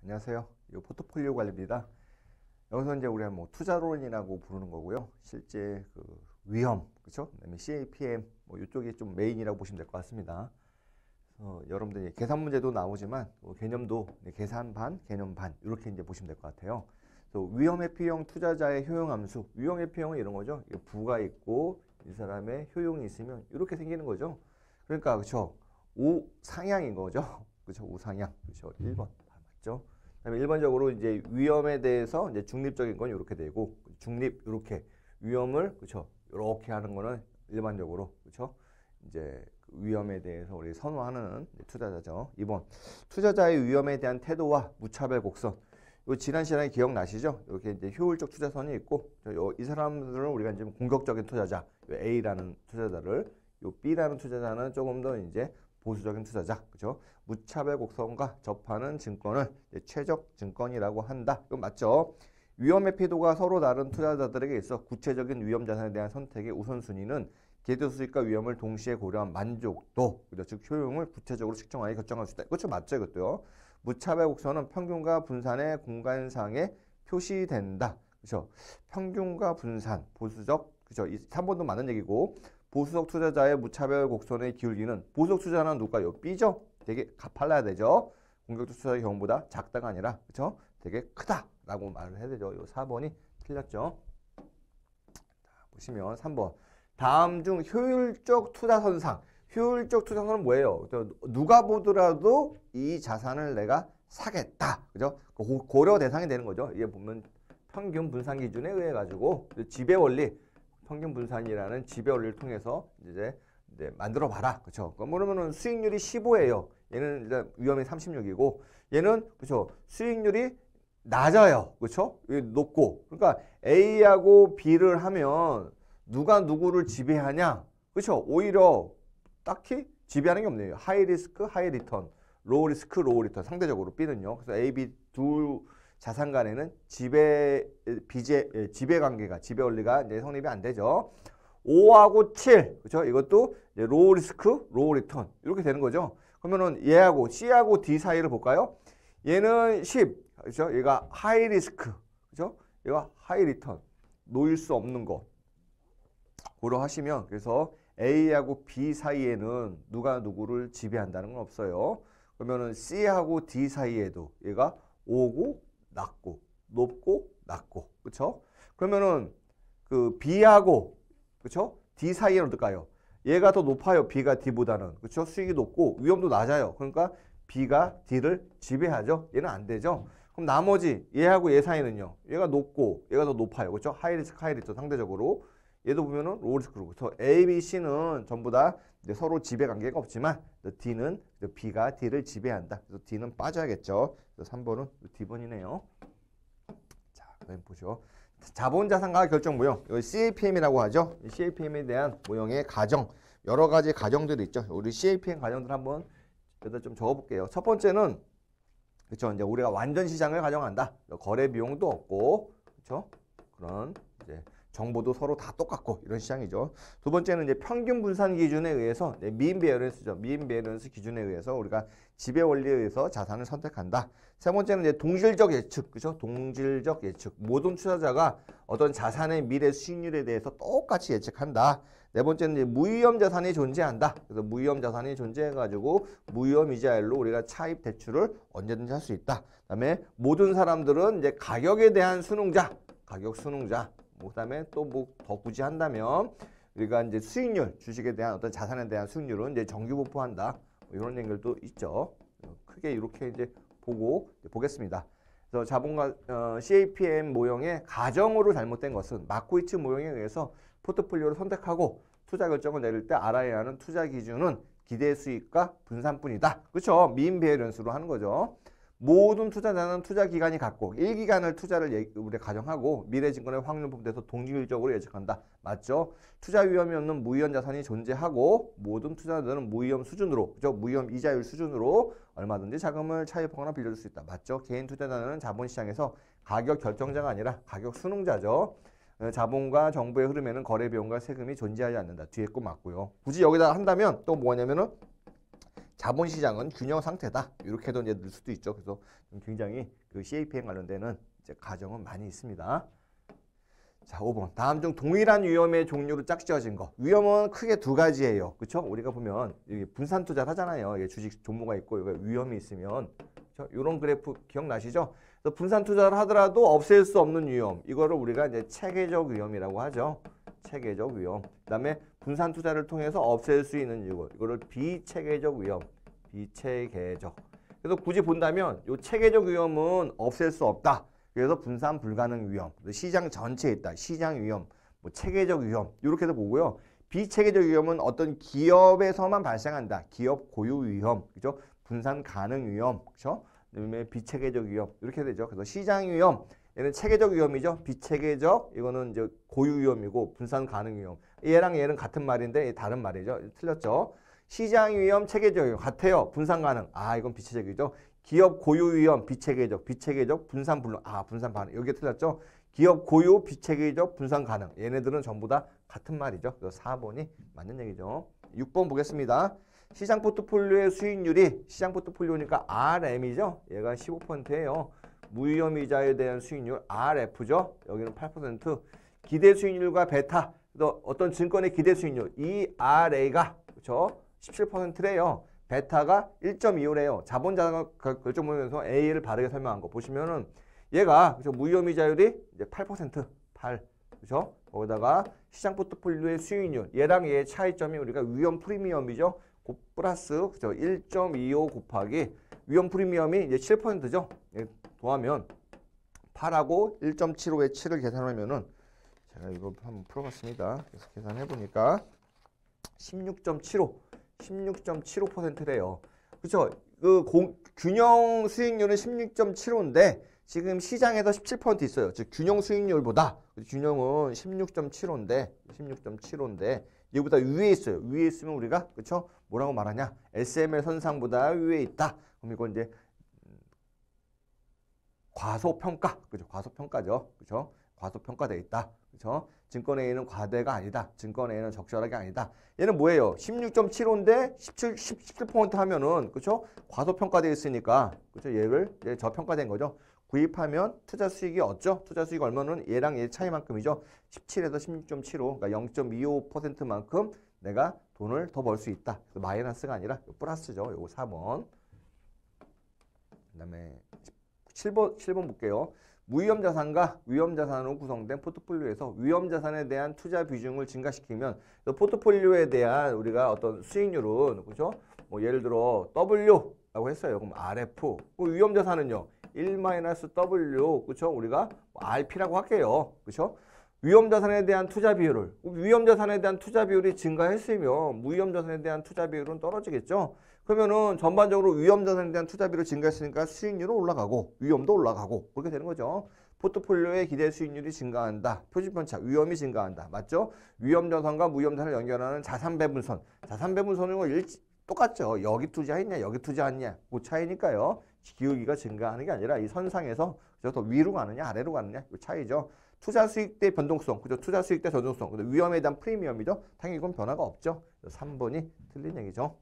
안녕하세요. 이거 포트폴리오 관리입니다. 여기서 이제 우리가 뭐 투자론이라고 부르는 거고요. 실제 그 위험, 그렇죠? 그다음에 CAPM 뭐 이쪽이 좀 메인이라고 보시면 될 것 같습니다. 여러분들 계산 문제도 나오지만 개념도 계산 반, 개념 반 이렇게 이제 보시면 될 것 같아요. 위험 회피형 투자자의 효용 함수, 위험 회피형은 이런 거죠. 부가 있고 이 사람의 효용이 있으면 이렇게 생기는 거죠. 그러니까 그렇죠. 우상향인 거죠. 그렇죠. 우상향. 그렇죠. 1번 맞죠? 그다음에 일반적으로 이제 위험에 대해서 이제 중립적인 건 이렇게 되고 중립 이렇게 위험을 그렇죠. 이렇게 하는 거는 일반적으로 그렇죠. 이제 위험에 대해서 우리 선호하는 투자자죠. 2번 투자자의 위험에 대한 태도와 무차별 곡선. 요 지난 시간에 기억나시죠? 이렇게 이제 효율적 투자선이 있고 이 사람들은 우리가 이제 공격적인 투자자 A라는 투자자를 요 B라는 투자자는 조금 더 이제 보수적인 투자자, 그죠? 무차별 곡선과 접하는 증권을 최적 증권이라고 한다. 이거 맞죠? 위험 회피도가 서로 다른 투자자들에게 있어 구체적인 위험 자산에 대한 선택의 우선순위는 기대 수익과 위험을 동시에 고려한 만족도, 그죠? 즉 효용을 구체적으로 측정하여 결정할 수 있다. 그렇죠? 맞죠? 이것도요. 무차별 곡선은 평균과 분산의 공간상에 표시된다. 그렇죠? 평균과 분산, 보수적, 그렇죠? 이 3번도 맞는 얘기고 보수적 투자자의 무차별 곡선의 기울기는 보수적 투자자는 누가요? B죠? 되게 가팔라야 되죠. 공격 투자자의 경우보다 작다가 아니라 그렇죠? 되게 크다라고 말을 해야 되죠. 요 4번이 틀렸죠. 자, 보시면 3번. 다음 중 효율적 투자선상. 효율적 투자선은 뭐예요? 누가 보더라도 이 자산을 내가 사겠다. 그죠? 고려 대상이 되는 거죠. 이게 보면 평균 분산 기준에 의해 가지고 지배 원리 평균 분산이라는 지배 원리를 통해서 이제 만들어 봐라. 그렇죠? 그러면은 수익률이 15예요. 얘는 일단 위험이 36이고 얘는 그렇죠? 수익률이 낮아요. 그렇죠? 높고. 그러니까 A하고 B를 하면 누가 누구를 지배하냐? 그렇죠? 오히려 딱히 지배하는 게 없네요. 하이 리스크, 하이 리턴. 로우 리스크, 로우 리턴. 상대적으로 B는요. 그래서 A, B 두 자산 간에는 지배 관계가, 지배 원리가 이제 성립이 안 되죠. 5하고 7, 그렇죠? 이것도 로우 리스크, 로우 리턴 이렇게 되는 거죠. 그러면은 얘하고 C하고 D 사이를 볼까요? 얘는 10, 그렇죠? 얘가 하이 리스크, 그렇죠? 얘가 하이 리턴, 놓일 수 없는 거 고려하시면 그래서 A하고 B 사이에는 누가 누구를 지배한다는 건 없어요. 그러면은 C하고 D 사이에도 얘가 5고 낮고 높고 낮고 그렇죠? 그러면은 그 B하고 그렇죠? D 사이에는 어떨까요? 얘가 더 높아요. B가 D보다는 그렇죠? 수익이 높고 위험도 낮아요. 그러니까 B가 D를 지배하죠. 얘는 안 되죠. 그럼 나머지 얘하고 얘 사이는요. 얘가 높고 얘가 더 높아요. 그렇죠? 하이 리스크 하이 리스크 상대적으로 얘도 보면은 로우 리스크로 그래서 A, B, C는 전부 다 이제 서로 지배 관계가 없지만 D는 B가 D를 지배한다. 그래서 D는 빠져야겠죠. 그래서 3번은 D번이네요. 자, 그다음 보죠. 자본자산가 결정 모형, 이거 CAPM이라고 하죠. CAPM에 대한 모형의 가정, 여러 가지 가정들이 있죠. 우리 CAPM 가정들 한번 여기다 좀 적어볼게요. 첫 번째는 그렇죠. 이제 우리가 완전 시장을 가정한다. 거래 비용도 없고, 그렇죠. 그런 이제 정보도 서로 다 똑같고 이런 시장이죠. 두 번째는 이제 평균 분산 기준에 의해서 미인 베어런스죠. 미인 베어런스 기준에 의해서 우리가 지배 원리에 의해서 자산을 선택한다. 세 번째는 이제 동질적 예측, 그죠? 동질적 예측. 모든 투자자가 어떤 자산의 미래 수익률에 대해서 똑같이 예측한다. 네 번째는 이제 무위험 자산이 존재한다. 그래서 무위험 자산이 존재해가지고 무위험 이자율로 우리가 차입 대출을 언제든지 할 수 있다. 그다음에 모든 사람들은 이제 가격에 대한 수능자, 가격 수능자. 그다음에 또 뭐 더 굳이 한다면 우리가 이제 수익률, 주식에 대한 어떤 자산에 대한 수익률은 이제 정규 부포한다. 뭐 이런 얘기들도 있죠. 크게 이렇게 이제 보겠습니다. 그래서 자본가 CAPM 모형의 가정으로 잘못된 것은 마코이츠 모형에 의해서 포트폴리오를 선택하고 투자 결정을 내릴 때 알아야 하는 투자 기준은 기대 수익과 분산뿐이다. 그렇죠? 미인 베어런스로 하는 거죠. 모든 투자자는 투자 기간이 같고 1기간을 투자를 우리가 가정하고 미래증권의 확률 분포에서 동질적으로 예측한다. 맞죠? 투자 위험이 없는 무위험 자산이 존재하고 모든 투자자들은 무위험 수준으로, 그죠? 무위험 이자율 수준으로 얼마든지 자금을 차입하거나 빌려줄 수 있다. 맞죠? 개인 투자자는 자본시장에서 가격 결정자가 아니라 가격 수능자죠. 자본과 정부의 흐름에는 거래 비용과 세금이 존재하지 않는다. 뒤에 거 맞고요. 굳이 여기다 한다면 또 뭐냐면은 자본시장은 균형 상태다. 이렇게도 이제 넣을 수도 있죠. 그래서 굉장히 그 CAPM 관련되는 이제 가정은 많이 있습니다. 자, 5번. 다음 중 동일한 위험의 종류로 짝지어진 거. 위험은 크게 두 가지예요. 그렇죠? 우리가 보면 분산 투자를 하잖아요. 이게 주식 종목가 있고 이거 위험이 있으면 그렇죠? 이런 그래프 기억나시죠? 그래서 분산 투자를 하더라도 없앨 수 없는 위험. 이거를 우리가 이제 체계적 위험이라고 하죠. 체계적 위험. 그다음에 분산 투자를 통해서 없앨 수 있는 이거를 비체계적 위험. 비체계적. 그래서 굳이 본다면 이 체계적 위험은 없앨 수 없다. 그래서 분산 불가능 위험, 시장 전체에 있다. 시장 위험, 뭐 체계적 위험 이렇게도 보고요. 비체계적 위험은 어떤 기업에서만 발생한다. 기업 고유 위험, 그죠? 분산 가능 위험, 그죠? 그다음에 비체계적 위험 이렇게 되죠. 그래서 시장 위험 얘는 체계적 위험이죠. 비체계적 이거는 이제 고유 위험이고 분산 가능 위험. 얘랑 얘는 같은 말인데 다른 말이죠. 틀렸죠. 시장 위험, 체계적 위험 같아요. 분산 가능. 아 이건 비체계적이죠. 기업 고유 위험, 비체계적, 비체계적, 분산 불능. 아, 분산 반응. 여기에 틀렸죠? 기업 고유, 비체계적, 분산 가능. 얘네들은 전부 다 같은 말이죠. 그래서 4번이 맞는 얘기죠. 6번 보겠습니다. 시장 포트폴리오의 수익률이, 시장 포트폴리오니까 RM이죠? 얘가 15%예요. 무위험 이자에 대한 수익률 RF죠? 여기는 8%. 기대 수익률과 베타. 그래서 어떤 증권의 기대 수익률, ERA가, 그렇죠? 17%래요. 베타가 1.25래요. 자본자산 결정 보면서 A를 바르게 설명한 거 보시면은 얘가 그죠? 무위험이자율이 이제 8%, 8. 그죠? 거기다가 시장 포트폴리오의 수익률 얘랑 얘의 차이점이 우리가 위험 프리미엄이죠. 플러스 그죠? 1.25 곱하기 위험 프리미엄이 이제 7%죠. 더하면 8하고 1.75의 7을 계산하면은 제가 이거 한번 풀어봤습니다. 그래서 계산해 보니까 16.75%래요. 그렇죠? 그 균형 수익률은 16.75인데 지금 시장에서 17% 있어요. 즉 균형 수익률보다 균형은 16.75인데 얘보다 위에 있어요. 위에 있으면 우리가 그렇죠? 뭐라고 말하냐? SML 선상보다 위에 있다. 그럼 이건 이제 과소평가. 그죠? 과소평가죠. 그죠? 과소평가되어 있다. 그죠? 증권 A는 과대가 아니다. 증권 A는 적절하게 아니다. 얘는 뭐예요? 16.75인데 17% 하면은 그렇죠? 과소평가되어 있으니까 그렇죠? 얘를 저평가된 거죠. 구입하면 투자 수익이 없죠. 투자 수익 얼마는 얘랑 얘 차이만큼이죠. 17에서 16.75, 그러니까 0.25%만큼 내가 돈을 더 벌 수 있다. 마이너스가 아니라 플러스죠. 요거 4번. 그다음에 7번 볼게요. 무위험자산과 위험자산으로 구성된 포트폴리오에서 위험자산에 대한 투자 비중을 증가시키면 포트폴리오에 대한 우리가 어떤 수익률은 그렇죠? 뭐 예를 들어 W라고 했어요. 그럼 RF. 위험자산은요. 1-W 그렇죠? 우리가 RP라고 할게요. 그렇죠? 위험자산에 대한 투자 비율을 위험자산에 대한 투자 비율이 증가했으면 무위험자산에 대한 투자 비율은 떨어지겠죠. 그러면은 전반적으로 위험자산에 대한 투자 비율이 증가했으니까 수익률은 올라가고 위험도 올라가고 그렇게 되는 거죠. 포트폴리오의 기대 수익률이 증가한다. 표준편차 위험이 증가한다. 맞죠? 위험자산과 무위험자산을 연결하는 자산배분선. 자산배분선은 똑같죠. 여기 투자했냐 여기 투자했냐 그 차이니까요. 기울기가 증가하는 게 아니라 이 선상에서 더 위로 가느냐 아래로 가느냐 그 차이죠. 투자 수익 대 변동성, 그죠? 투자 수익 대 변동성. 근데 위험에 대한 프리미엄이죠. 당연히 이건 변화가 없죠. 3번이 틀린 얘기죠.